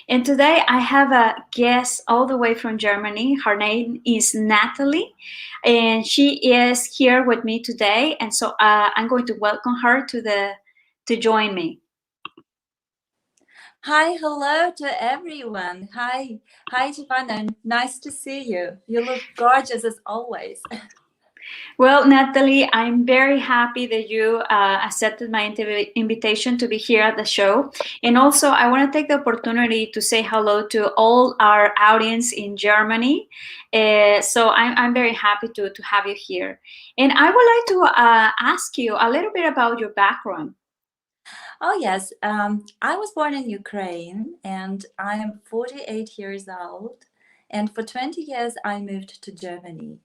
And today I have a guest all the way from Germany. Her name is Natalie, and she is here with me today. And so I'm going to welcome her to join me. Hi, hello to everyone. Hi, Giovanna. Nice to see you. You look gorgeous as always. Well, Natalie, I'm very happy that you accepted my invitation to be here at the show. And also, I want to take the opportunity to say hello to all our audience in Germany. So I'm very happy to have you here. And I would like to ask you a little bit about your background. Oh, yes. I was born in Ukraine and I am 48 years old. And for 20 years, I moved to Germany.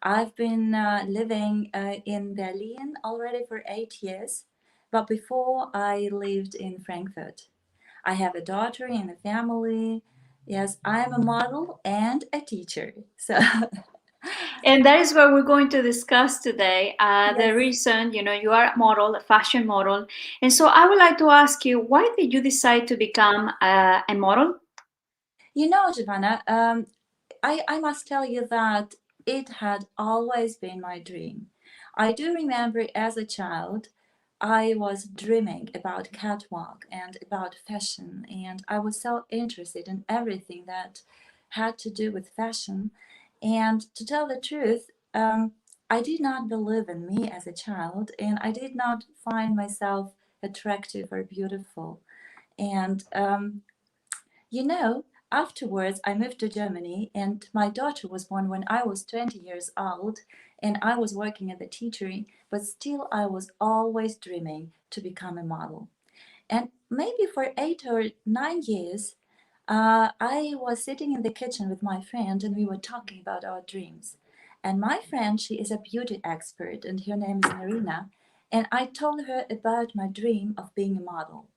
I've been living in Berlin already for 8 years. But before, I lived in Frankfurt. I have a daughter and a family. Yes, I am a model and a teacher. So, And that is what we're going to discuss today. The yes. reason, you are a model, a fashion model. And so I would like to ask you, why did you decide to become a model? You know, Giovanna, I must tell you that it had always been my dream. I do remember as a child, I was dreaming about catwalk and about fashion, and I was so interested in everything that had to do with fashion. And to tell the truth, I did not believe in me as a child, and I did not find myself attractive or beautiful. And afterwards I moved to Germany and my daughter was born when I was 20 years old and I was working as a teacher, but still I was always dreaming to become a model. And maybe for 8 or 9 years, I was sitting in the kitchen with my friend and we were talking about our dreams. And my friend, she is a beauty expert and her name is Marina. And I told her about my dream of being a model.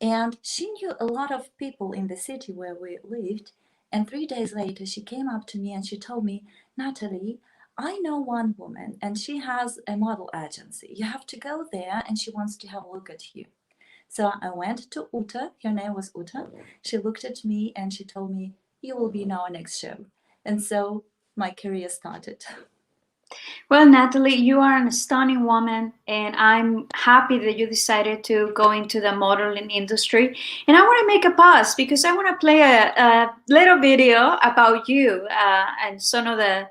And she knew a lot of people in the city where we lived. And 3 days later, she came up to me and she told me, Natalie, I know one woman and she has a model agency. You have to go there and she wants to have a look at you. So I went to Uta. Her name was Uta. She looked at me and she told me, you will be in our next show. And so my career started. Well, Natalie, you are an stunning woman, and I'm happy that you decided to go into the modeling industry. And I want to make a pause because I want to play a little video about you and some of the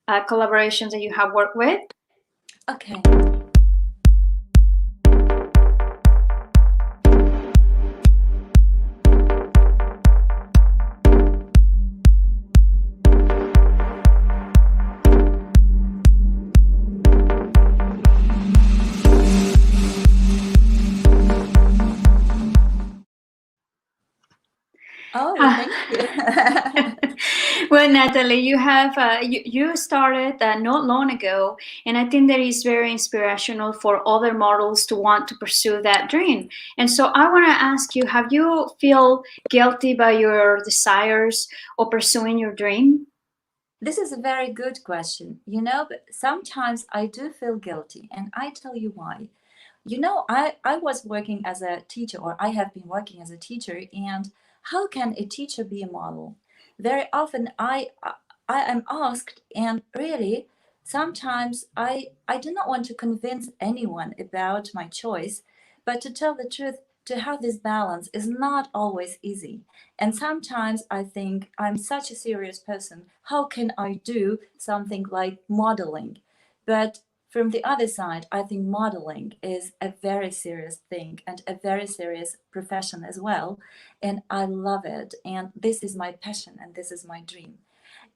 collaborations that you have worked with. Okay. Oh, thank you. Well, Natalie, you started not long ago, and I think that is very inspirational for other models to want to pursue that dream. And so I want to ask you: have you feel guilty by your desires or pursuing your dream? This is a very good question. But sometimes I do feel guilty, and I tell you why. I was working as a teacher, or I have been working as a teacher, and how can a teacher be a model? Very often I am asked, and really, sometimes I do not want to convince anyone about my choice, but to tell the truth, to have this balance is not always easy. And sometimes I think I'm such a serious person. How can I do something like modeling? But from the other side, I think modeling is a very serious thing and a very serious profession as well. And I love it. And this is my passion and this is my dream.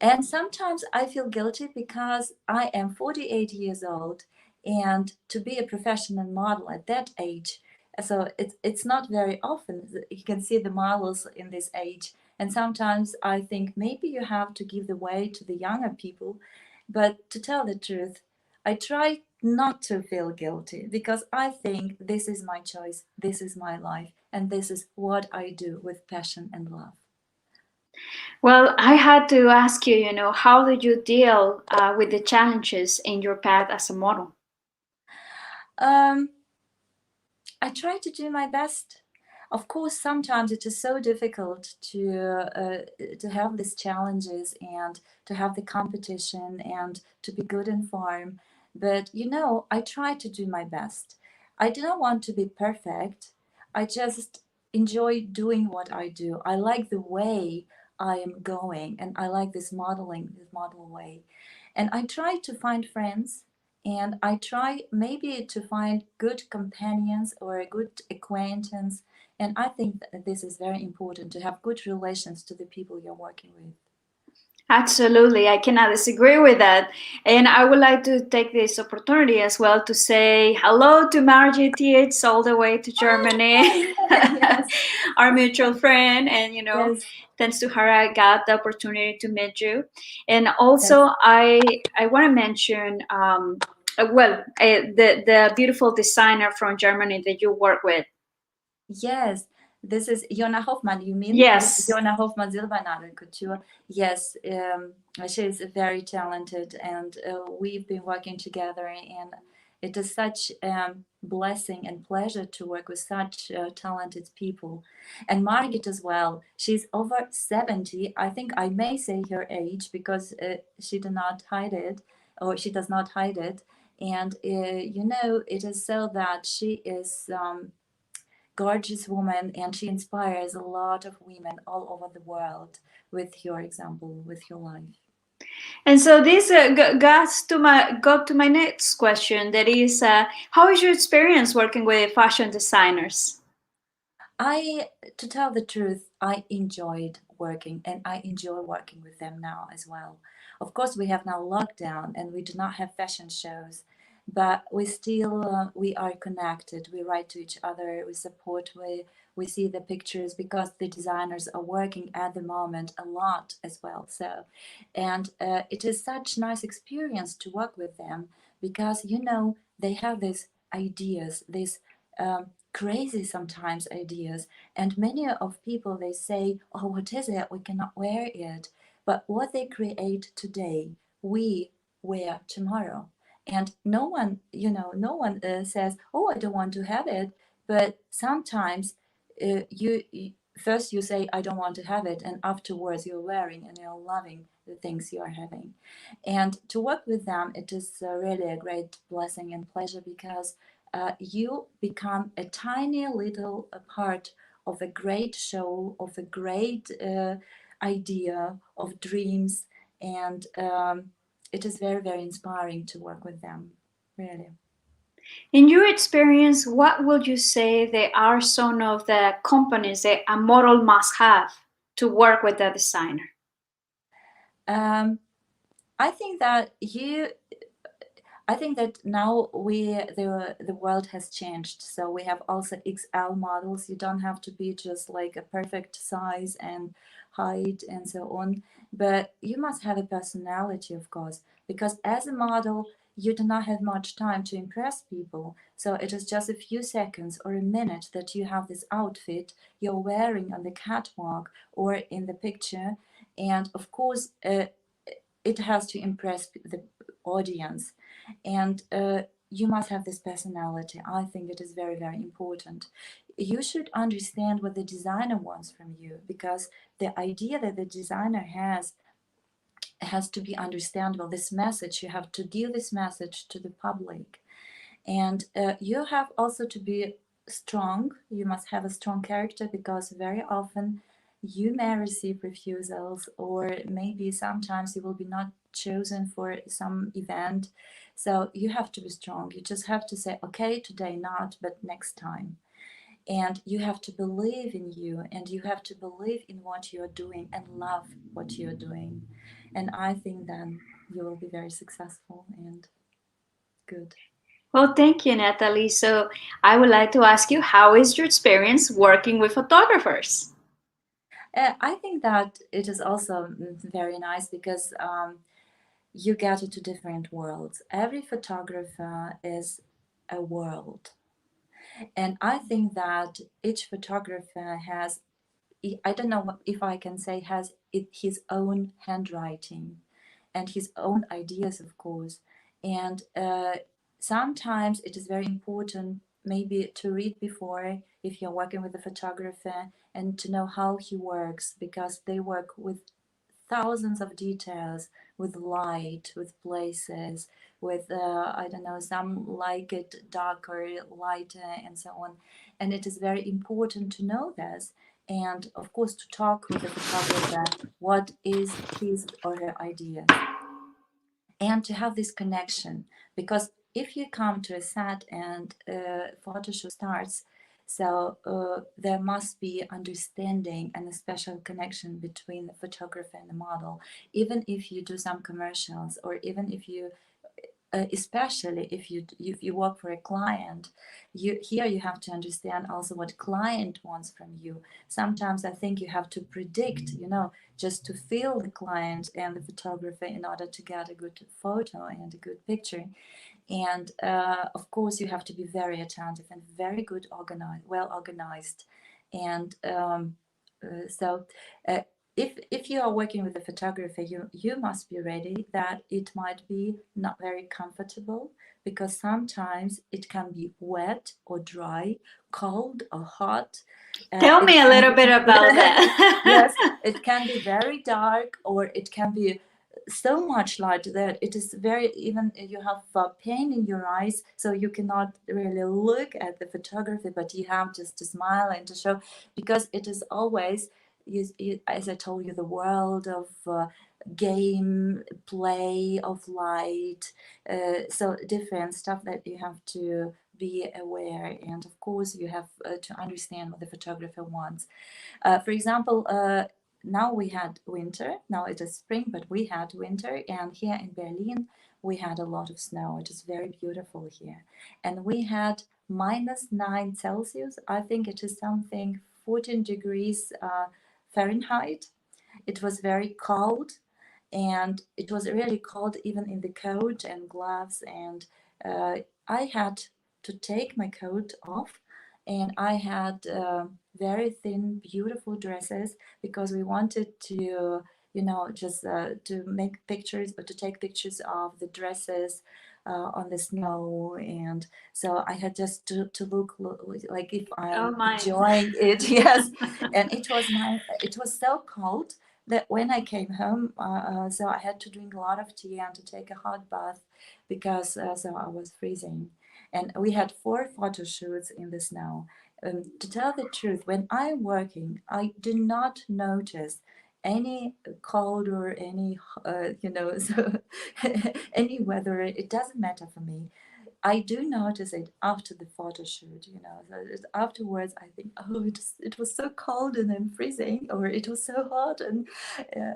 And sometimes I feel guilty because I am 48 years old and to be a professional model at that age, so it's not very often you can see the models in this age. And sometimes I think maybe you have to give the way to the younger people. But to tell the truth, I try not to feel guilty because I think this is my choice, this is my life, and this is what I do with passion and love. Well, I had to ask you, how did you deal with the challenges in your path as a model? Um, I try to do my best. Of course, sometimes it is so difficult to have these challenges and to have the competition and to be good in form. But I try to do my best. I do not want to be perfect. I just enjoy doing what I do. I like the way I am going, and I like this modeling, this model way. And I try to find friends, and I try maybe to find good companions or a good acquaintance, and I think that this is very important to have good relations to the people you're working with. Absolutely, I cannot disagree with that. And I would like to take this opportunity as well to say hello to Margie Tietz all the way to Germany, Yes, our mutual friend. And, yes, thanks to her, I got the opportunity to meet you. And yes, also, I want to mention, the beautiful designer from Germany that you work with. yes. This is Jonna Hoffmann, you mean? Yes. Jonna Hoffmann Silbernadel Couture. Yes, she is very talented, and we've been working together, and it is such blessing and pleasure to work with such talented people. And Margit as well. She's over 70. I think I may say her age because she did not hide it, or she does not hide it. And it is so that she is gorgeous woman, and she inspires a lot of women all over the world with your example, with your life. And so this got to my next question. That is, how is your experience working with fashion designers? To tell the truth, I enjoyed working, and I enjoy working with them now as well. Of course, we have now lockdown and we do not have fashion shows, but we are connected. We write to each other, we support, we see the pictures because the designers are working at the moment a lot as well. So, and it is such nice experience to work with them because they have these ideas, these crazy sometimes ideas, and many of people they say, oh, what is it, we cannot wear it, but what they create today we wear tomorrow. And no one says, oh, I don't want to have it, but sometimes first you say I don't want to have it, and afterwards you're wearing and you're loving the things you are having. And to work with them, it is really a great blessing and pleasure because you become a tiny little part of a great show, of a great idea, of dreams, and it is very, very inspiring to work with them, really. In your experience, what would you say they are some of the companies that a model must have to work with a designer? Um, I think that now the world has changed. So we have also XL models. You don't have to be just like a perfect size and height and so on, but you must have a personality, of course, because as a model, you do not have much time to impress people. So it is just a few seconds or a minute that you have this outfit you're wearing on the catwalk or in the picture. And of course, it has to impress the audience, and you must have this personality. I think it is very, very important. You should understand what the designer wants from you, because the idea that the designer has to be understandable. This message, you have to give this message to the public, and you have also to be strong. You must have a strong character, because very often you may receive refusals, or maybe sometimes you will be not chosen for some event. So you have to be strong. You just have to say, okay, today not, but next time. And you have to believe in you, and you have to believe in what you're doing and love what you're doing. And I think then you will be very successful and good. Well, thank you, Natalie. So I would like to ask you, how is your experience working with photographers? I think that it is also very nice because you get into different worlds. Every photographer is a world. And I think that each photographer has, I don't know if I can say, has his own handwriting and his own ideas, of course. And sometimes it is very important maybe to read before if you're working with a photographer, and to know how he works, because they work with thousands of details, with light, with places, with I don't know, some like it darker, lighter, and so on. And it is very important to know this, and of course to talk with the photographer what is his or her ideas, and to have this connection. Because if you come to a set and photo shoot starts, so there must be understanding and a special connection between the photographer and the model. Even if you do some commercials, or even if you especially if you work for a client, you have to understand also what client wants from you. Sometimes I think you have to predict, just to feel the client and the photographer in order to get a good photo and a good picture. And of course you have to be very attentive and very good organized, well organized. And so uh, if you are working with a photographer, you must be ready that it might be not very comfortable, because sometimes it can be wet or dry, cold or hot. Tell It me a can little be bit about yes, that. it can be very dark, or it can be so much light that it is very, even you have pain in your eyes, so you cannot really look at the photography, but you have just to smile and to show, because it is always, as I told you, the world of game play of light, so different stuff that you have to be aware, and of course you have to understand what the photographer wants. For example, now we had winter. Now it is spring, but we had winter, and here in Berlin we had a lot of snow. It is very beautiful here, and we had -9 Celsius. I think it is something 14 degrees Fahrenheit. It was very cold, and it was really cold even in the coat and gloves. And I had to take my coat off, and I had very thin, beautiful dresses, because we wanted to, just to make pictures, but to take pictures of the dresses on the snow. And so I had just to look like if Oh I'm my. enjoying it. Yes, and it was so cold that when I came home, so I had to drink a lot of tea and to take a hot bath, because so I was freezing. And we had 4 photo shoots in the snow. To tell the truth, when I'm working, I do not notice any cold or any, so any weather. It doesn't matter for me. I do notice it after the photo shoot, So afterwards, I think, oh, it was so cold and I'm freezing, or it was so hot and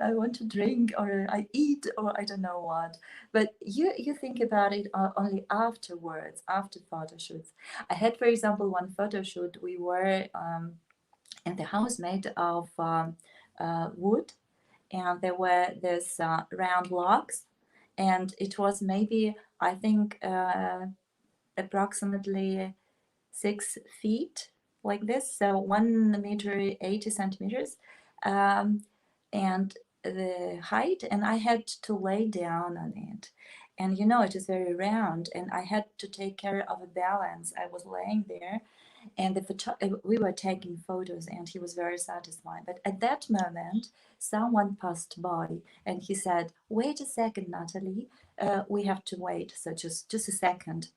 I want to drink, or I eat, or I don't know what. But you think about it only afterwards, after photo shoots. I had, for example, one photo shoot. We were in the house made of wood, and there were these round logs, and it was maybe, I think, approximately 6 feet, like this, so 1 meter 80 centimeters, um, and the height. And I had to lay down on it, and it is very round, and I had to take care of a balance. I was laying there, and we were taking photos, and he was very satisfied. But at that moment, someone passed by, and he said, "Wait a second, Natalie, we have to wait, so just a second."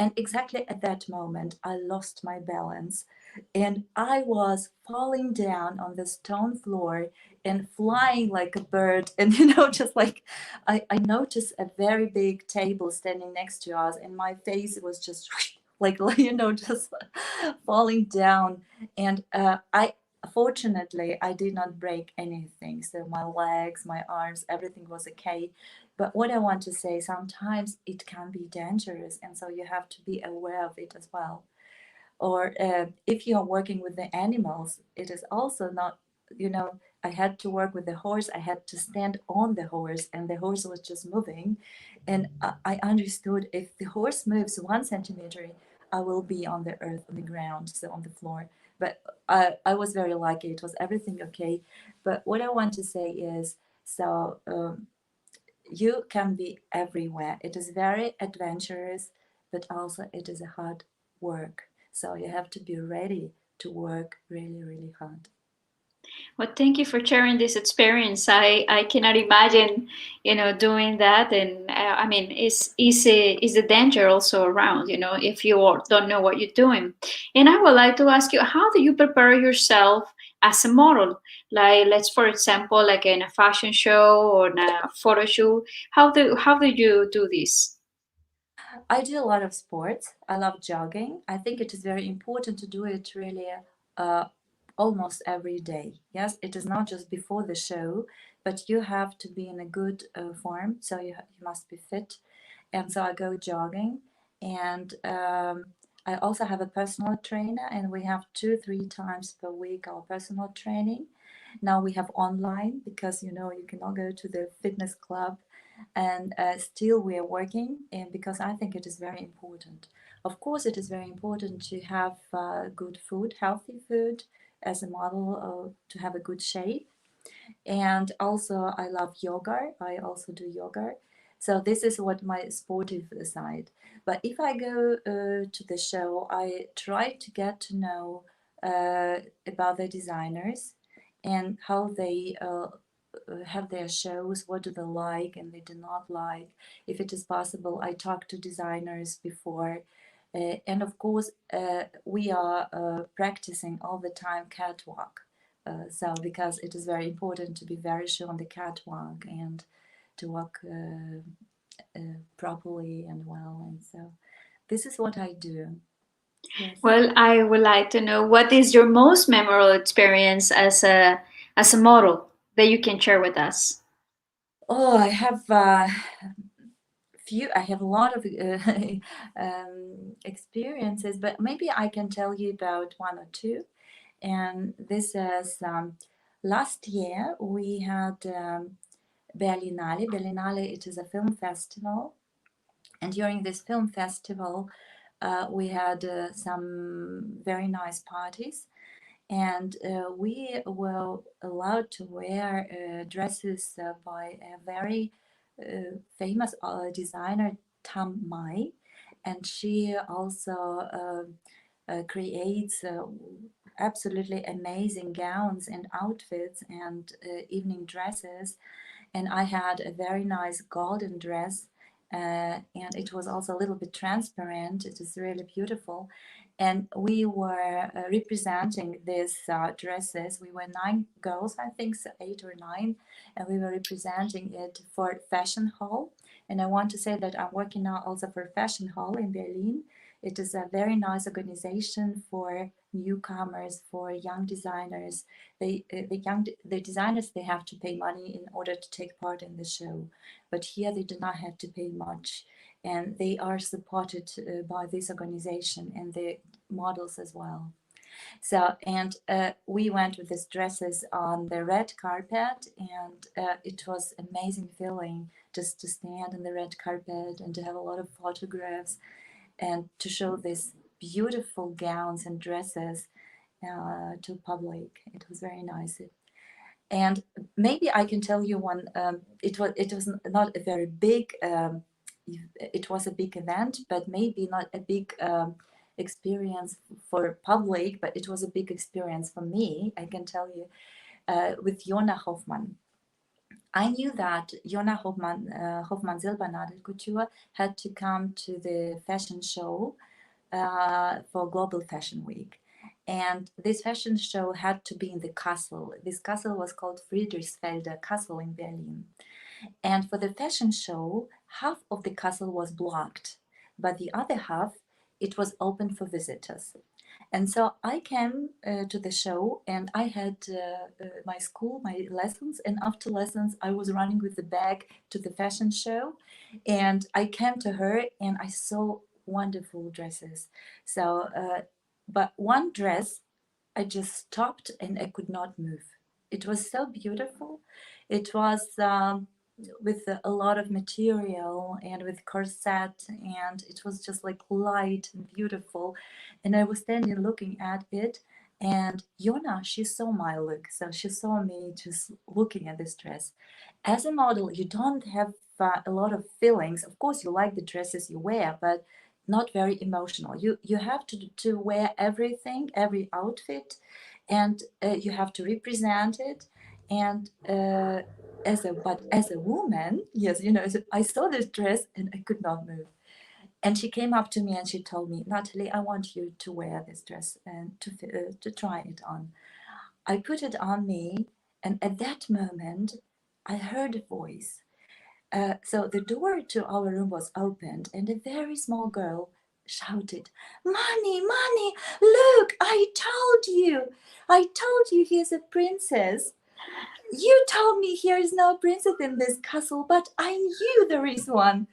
And exactly at that moment, I lost my balance, and I was falling down on the stone floor and flying like a bird. And, just like I noticed a very big table standing next to us, and my face was just like, just falling down. And fortunately, I did not break anything. So my legs, my arms, everything was okay. But what I want to say, sometimes it can be dangerous, and so you have to be aware of it as well. Or if you are working with the animals, it is also not, I had to work with the horse. I had to stand on the horse, and the horse was just moving. And I understood, if the horse moves 1 centimeter, I will be on the earth, on the ground, so on the floor. But I was very lucky. It was everything okay. But what I want to say is, so you can be everywhere. It is very adventurous, but also it is a hard work. So you have to be ready to work really, really hard. Well, thank you for sharing this experience. I cannot imagine, doing that. And I mean, is a danger also around, if you don't know what you're doing. And I would like to ask you, how do you prepare yourself as a model? Like, let's, for example, like in a fashion show or in a photo shoot, how do you do this? I do a lot of sports. I love jogging. I think it is very important to do it really uh, almost every day. Yes, it is not just before the show, but you have to be in a good form. So you must be fit. And so I go jogging. And I also have a personal trainer, and we have 2, 3 times per week our personal training. Now we have online because you cannot go to the fitness club, and still we are working. And because I think it is very important. Of course, it is very important to have good food, healthy food, as a model, to have a good shape. And also I love yoga. I also do yoga. So this is what my sportive side. But if I go to the show, I try to get to know about the designers and how they have their shows, what do they like and they do not like. If it is possible, I talk to designers before. And of course, we are practicing all the time catwalk. So because it is very important to be very sure on the catwalk and to walk properly and well. And so this is what I do. Yes. Well, I would like to know, what is your most memorable experience as a model that you can share with us? Oh, I have few. I have a lot of experiences, but maybe I can tell you about one or two. And this is last year we had Berlinale. Berlinale, it is a film festival. And during this film festival, we had some very nice parties, and we were allowed to wear dresses by a very famous designer, Tam Mai, and she also creates absolutely amazing gowns and outfits and evening dresses. And I had a very nice golden dress, and it was also a little bit transparent. It is really beautiful. And we were representing these dresses. We were 9 girls, I think, so 8 or 9, and we were representing it for Fashion Hall. And I want to say that I'm working now also for Fashion Hall in Berlin. It is a very nice organization for newcomers, for young designers. The designers, they have to pay money in order to take part in the show, but here they do not have to pay much, and they are supported by this organization and the models as well. So, and we went with these dresses on the red carpet, and it was amazing feeling just to stand on the red carpet and to have a lot of photographs and to show these beautiful gowns and dresses to public. It was very nice. And maybe I can tell you one. It was not a very big. It was a big event, but maybe not a big experience for public. But it was a big experience for me. I can tell you with Jona Hoffmann. I knew that Jona Hoffmann, Hoffmann Silbernadel Couture, had to come to the fashion show for Global Fashion Week. And this fashion show had to be in the castle. This castle was called Friedrichsfelder Castle in Berlin. And for the fashion show, half of the castle was blocked, but the other half, it was open for visitors. And so I came to the show, and I had my school, my lessons, and after lessons, I was running with the bag to the fashion show. And I came to her and I saw wonderful dresses. So, but one dress, I just stopped and I could not move. It was so beautiful. It was with a lot of material and with corset, and it was just like light and beautiful. And I was standing looking at it, and Yona, she saw my look. So she saw me just looking at this dress. As a model, you don't have a lot of feelings. Of course, you like the dresses you wear, but not very emotional. You have to wear everything, every outfit, and you have to represent it. And as a woman, yes, you know, I saw this dress and I could not move. And she came up to me and she told me, Natalie, I want you to wear this dress and to try it on. I put it on me, and at that moment, I heard a voice. So the door to our room was opened, and a very small girl shouted, Money, money, look, I told you he is a princess. You told me here is no princess in this castle, but I knew there is one.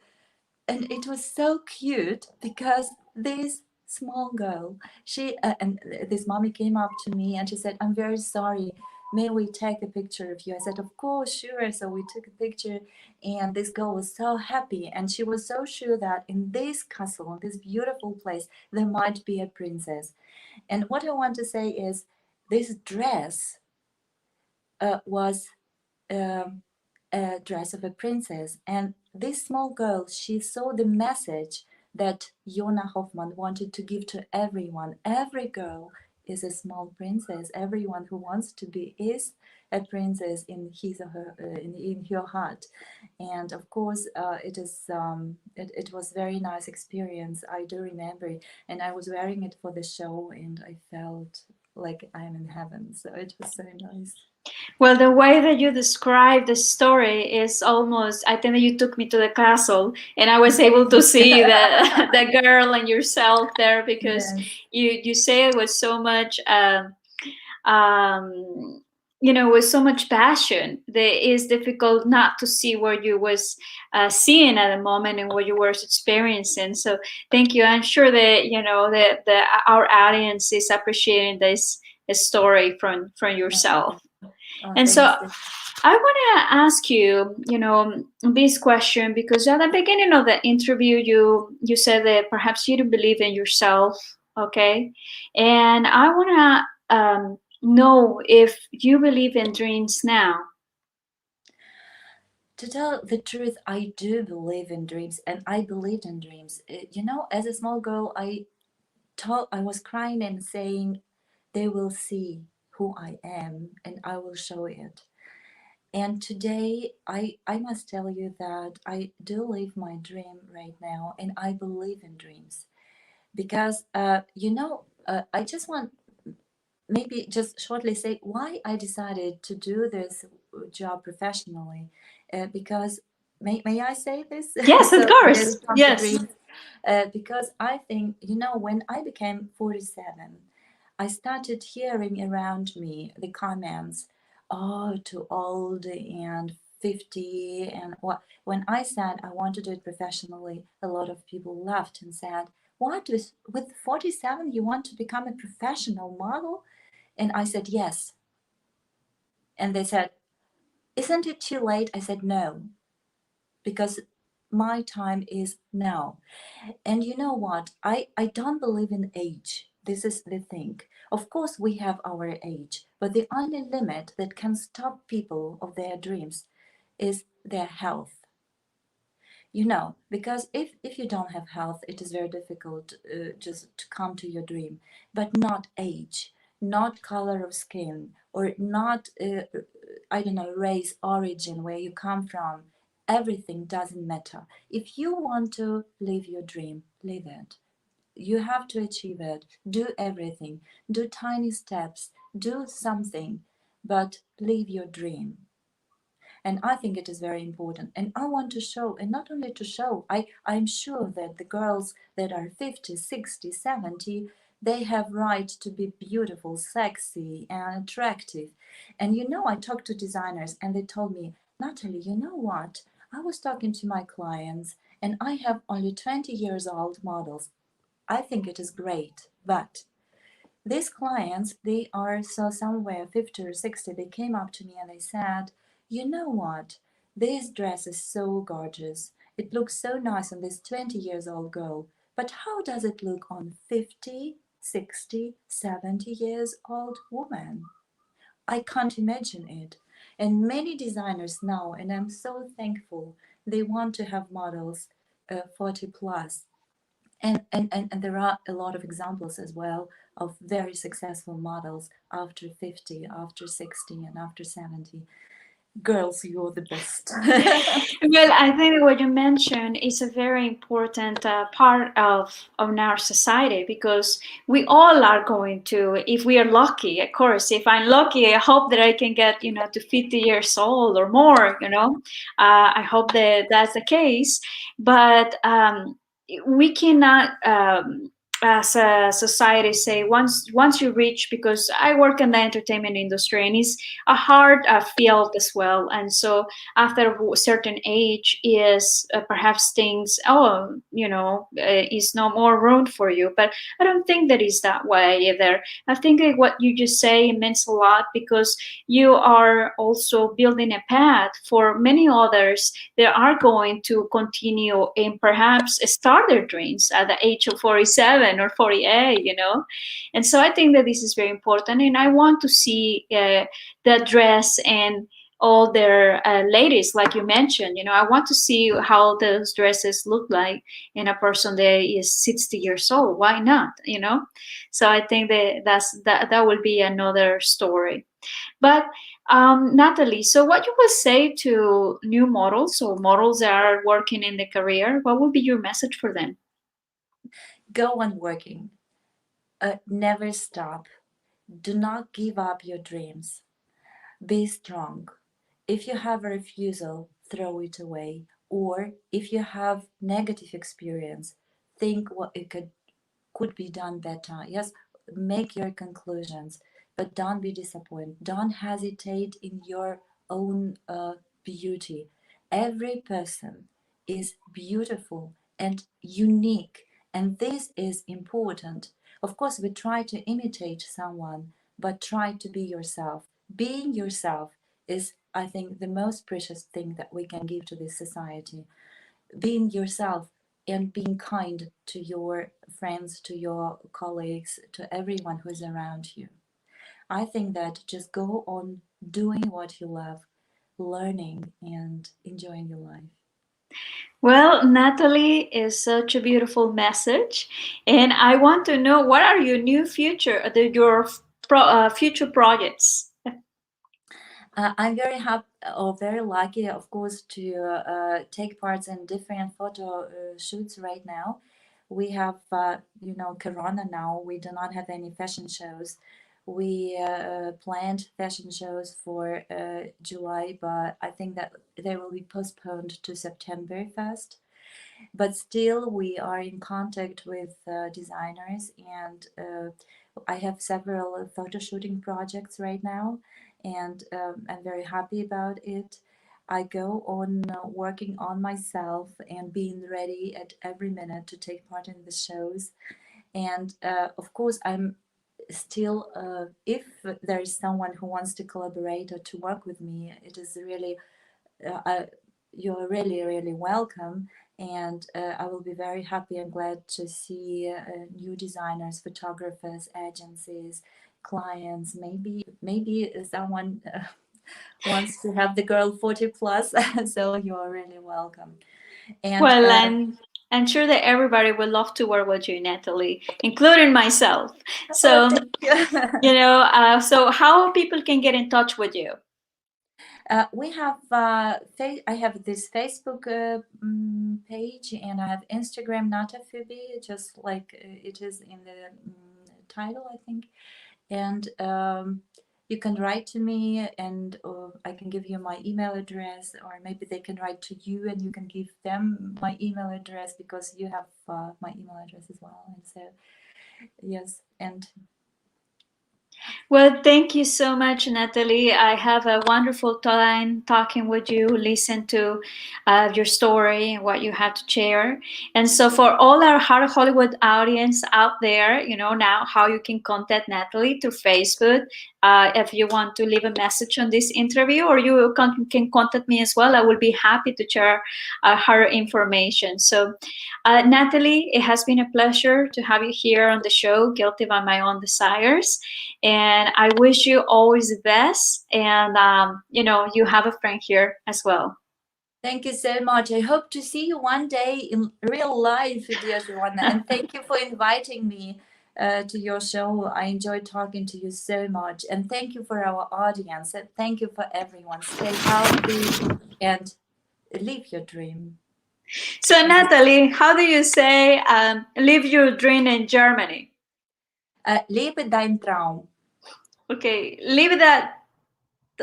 And it was so cute because this small girl, she and this mommy came up to me and she said, I'm very sorry, may we take a picture of you? I said, of course, sure. So we took a picture, and this girl was so happy, and she was so sure that in this castle, in this beautiful place, there might be a princess. And what I want to say is this dress was a dress of a princess. And this small girl, she saw the message that Jona Hoffman wanted to give to everyone. Every girl is a small princess. Everyone who wants to be is a princess in his or her in her heart. And of course, it was very nice experience. I do remember it, and I was wearing it for the show, and I felt like I'm in heaven. So it was so nice. Well, the way that you describe the story is almost, I think that you took me to the castle and I was able to see the the girl and yourself there, because Yes. you say it with so much you know, with so much passion that it is difficult not to see what you was seeing at the moment and what you were experiencing. So thank you. I'm sure that, you know, that our audience is appreciating this story from yourself. Oh, And so thanks. I want to ask you, you know, this question, because at the beginning of the interview, you said that perhaps you don't believe in yourself, okay? And I want to know if you believe in dreams now. To tell the truth, I do believe in dreams, and I believed in dreams. You know, as a small girl, I was crying and saying, "They will see who I am, and I will show it." And today, I must tell you that I do live my dream right now, and I believe in dreams because, I just want maybe just shortly say why I decided to do this job professionally. Because may I say this? Yes, of So today we course. come to Yes. dreams. Because I think, you know, when I became 47, I started hearing around me the comments, oh, too old and 50 and what. When I said I want to do it professionally, a lot of people laughed and said, what, with 47 you want to become a professional model? And I said, yes. And they said, isn't it too late? I said, no, because my time is now. And you know what? I don't believe in age. This is the thing. Of course, we have our age, but the only limit that can stop people of their dreams is their health. You know, because if you don't have health, it is very difficult just to come to your dream. But not age, not color of skin, or not I don't know, race, origin, where you come from. Everything doesn't matter. If you want to live your dream, live it. You have to achieve it. Do everything. Do tiny steps. Do something, but live your dream. And I think it is very important, and I want to show, and not only to show, I'm sure that the girls that are 50, 60, 70, they have right to be beautiful, sexy, and attractive. And you know, I talked to designers and they told me, Natalie, you know what, I was talking to my clients and I have only 20 years old models. I think it is great, but these clients, they are so somewhere 50 or 60, they came up to me and they said, you know what? This dress is so gorgeous. It looks so nice on this 20 years old girl. But how does it look on 50, 60, 70 years old woman? I can't imagine it. And many designers now, and I'm so thankful, they want to have models 40 plus. And there are a lot of examples as well of very successful models after 50, after 60, and after 70. Girls, you're the best. Well, I think what you mentioned is a very important part of our society, because we all are going to, if we are lucky, of course, if I'm lucky, I hope that I can get, to 50 years old or more, I hope that that's the case. But we cannot, as a society, say once you reach, because I work in the entertainment industry, and it's a hard field as well. And so after a certain age is perhaps things, is no more room for you. But I don't think that is that way either. I think that what you just say means a lot, because you are also building a path for many others that are going to continue and perhaps start their dreams at the age of 47 or 48, and so I think that this is very important, and I want to see the dress and all their ladies, like you mentioned. I want to see how those dresses look like in a person that is 60 years old. Why not? So I think that will be another story. But Natalie, so what you would say to new models or models that are working in the career? What would be your message for them? Go on working. Never stop. Do not give up your dreams. Be strong. If you have a refusal, throw it away. Or if you have negative experience, think what it could be done better. Yes, make your conclusions, but don't be disappointed. Don't hesitate in your own beauty. Every person is beautiful and unique, and this is important. Of course, we try to imitate someone, but try to be yourself. Being yourself is, I think, the most precious thing that we can give to this society. Being yourself and being kind to your friends, to your colleagues, to everyone who is around you. I think that just go on doing what you love, learning and enjoying your life. Well, Natalie, is such a beautiful message, and I want to know, what are your new future, your future projects? I'm very happy or very lucky, of course, to take part in different photo shoots right now. We have, Corona now. We do not have any fashion shows. We planned fashion shows for July, but I think that they will be postponed to September 1st. But still, we are in contact with designers, and I have several photo shooting projects right now, and I'm very happy about it. I go on working on myself and being ready at every minute to take part in the shows. And of course, I'm still, if there is someone who wants to collaborate or to work with me, it is really I, you're really, really welcome. And I will be very happy and glad to see new designers, photographers, agencies, clients. Maybe someone wants to have the girl 40 plus. So you're really welcome. And Well, I'm sure that everybody would love to work with you, Natalie, including myself. oh, So, thank you. so how people can get in touch with you? We have I have this Facebook page, and I have Instagram Nata Fübbie, just like it is in the title, I think. And you can write to me, and I can give you my email address, or maybe they can write to you, and you can give them my email address, because you have my email address as well. And so, yes, and Well, thank you so much, Natalie. I have a wonderful time talking with you, listen to your story and what you had to share. And so, for all our Heart of Hollywood audience out there, you know now how you can contact Natalie through Facebook. If you want to leave a message on this interview, or you can contact me as well, I will be happy to share her information. So, Natalie, it has been a pleasure to have you here on the show, Guilty by My Own Desires. And I wish you always the best. And, you have a friend here as well. Thank you so much. I hope to see you one day in real life, dear Joanna. And thank you for inviting me to your show. I enjoyed talking to you so much. And thank you for our audience. And thank you for everyone. Stay healthy and live your dream. So, Natalie, how do you say live your dream in Germany? Lebe dein Traum. Okay, live that.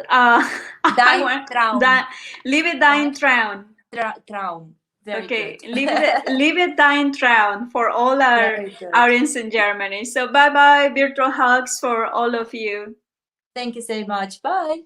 I Dein want Traum. that. Live it dein Traum. Traum. Very Okay, good. leave it dein Traum for all our Very good. audience in Germany. So, bye bye, virtual hugs for all of you. Thank you so much. Bye.